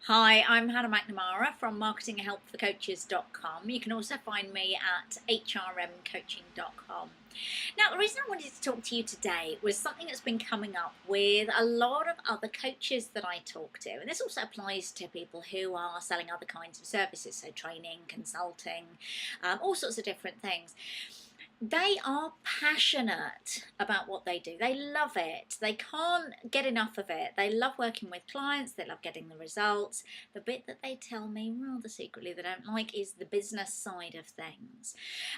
Hi, I'm Hannah McNamara from marketinghelpforcoaches.com. You can also find me at hrmcoaching.com. Now, the reason I wanted to talk to you today was something that's been coming up with a lot of other coaches that I talk to. And this also applies to people who are selling other kinds of services, so training, consulting, all sorts of different things. They are passionate about what they do. They love it. They can't get enough of it. They love working with clients. They love getting the results. The bit that they tell me rather secretly they don't like is the business side of things.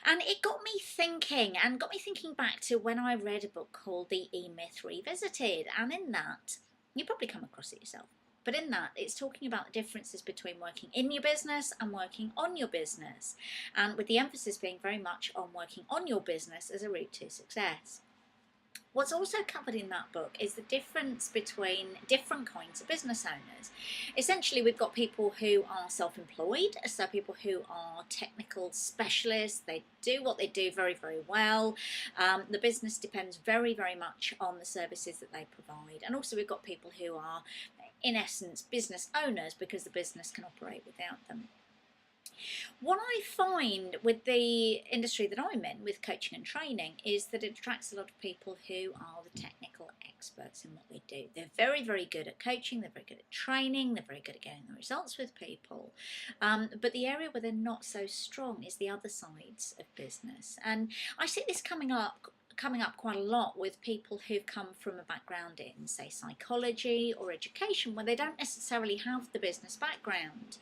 And it got me thinking back to when I read a book called The E-Myth Revisited. And in that, you probably come across it yourself. But in that, it's talking about the differences between working in your business and working on your business, and with the emphasis being very much on working on your business as a route to success. What's also covered in that book is the difference between different kinds of business owners. Essentially, we've got people who are self-employed, so people who are technical specialists. They do what they do very, very well. The business depends very, very much on the services that they provide. And also we've got people who are, in essence, business owners because the business can operate without them. What I find with the industry that I'm in, with coaching and training, is that it attracts a lot of people who are the technical experts in what they do. They're very, very good at coaching, they're very good at training, they're very good at getting the results with people. But the area where they're not so strong is the other sides of business. And I see this coming up quite a lot with people who've come from a background in, say, psychology or education, where they don't necessarily have the business background.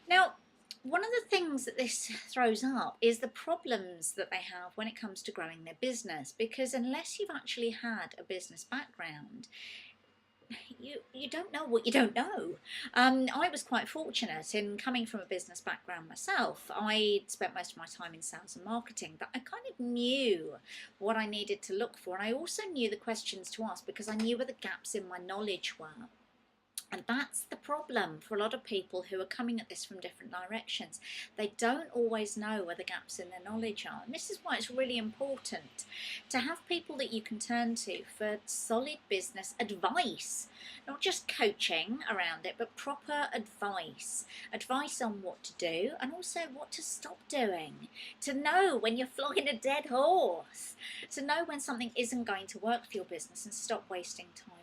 Now, one of the things that this throws up is the problems that they have when it comes to growing their business, because unless you've actually had a business background, you don't know what you don't know. I was quite fortunate in coming from a business background myself. I spent most of my time in sales and marketing, but I kind of knew what I needed to look for, and I also knew the questions to ask because I knew where the gaps in my knowledge were. And that's the problem for a lot of people who are coming at this from different directions. They don't always know where the gaps in their knowledge are. And this is why it's really important to have people that you can turn to for solid business advice. Not just coaching around it, but proper advice. Advice on what to do and also what to stop doing. To know when you're flogging a dead horse. To know when something isn't going to work for your business and stop wasting time.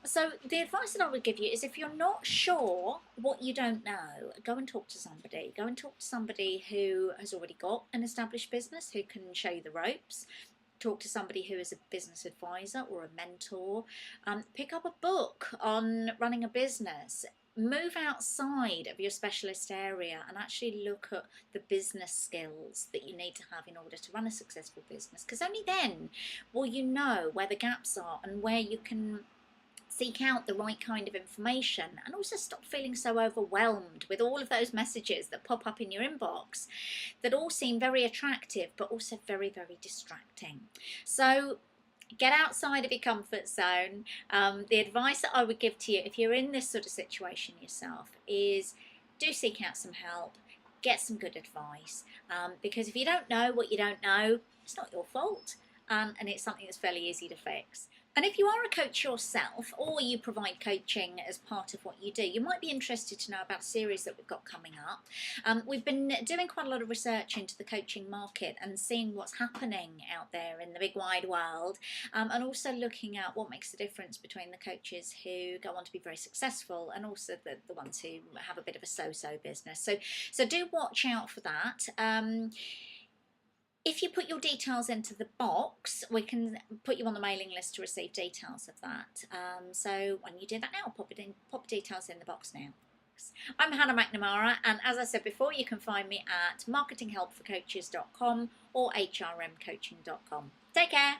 So the advice that I would give you is, if you're not sure what you don't know, go and talk to somebody. Go and talk to somebody who has already got an established business, who can show you the ropes. Talk to somebody who is a business advisor or a mentor. Pick up a book on running a business. Move outside of your specialist area and actually look at the business skills that you need to have in order to run a successful business, because only then will you know where the gaps are and where you can seek out the right kind of information, and also stop feeling so overwhelmed with all of those messages that pop up in your inbox that all seem very attractive but also very, very distracting. So get outside of your comfort zone. The advice that I would give to you if you're in this sort of situation yourself is, do seek out some help, get some good advice, because if you don't know what you don't know, it's not your fault, and it's something that's fairly easy to fix. And if you are a coach yourself, or you provide coaching as part of what you do, you might be interested to know about a series that we've got coming up. We've been doing quite a lot of research into the coaching market and seeing what's happening out there in the big wide world, and also looking at what makes the difference between the coaches who go on to be very successful and also the ones who have a bit of a so-so business. So do watch out for that. If you put your details into the box, we can put you on the mailing list to receive details of that. So when you do that now, pop details in the box now. I'm Hannah McNamara, and as I said before, you can find me at marketinghelpforcoaches.com or hrmcoaching.com. Take care.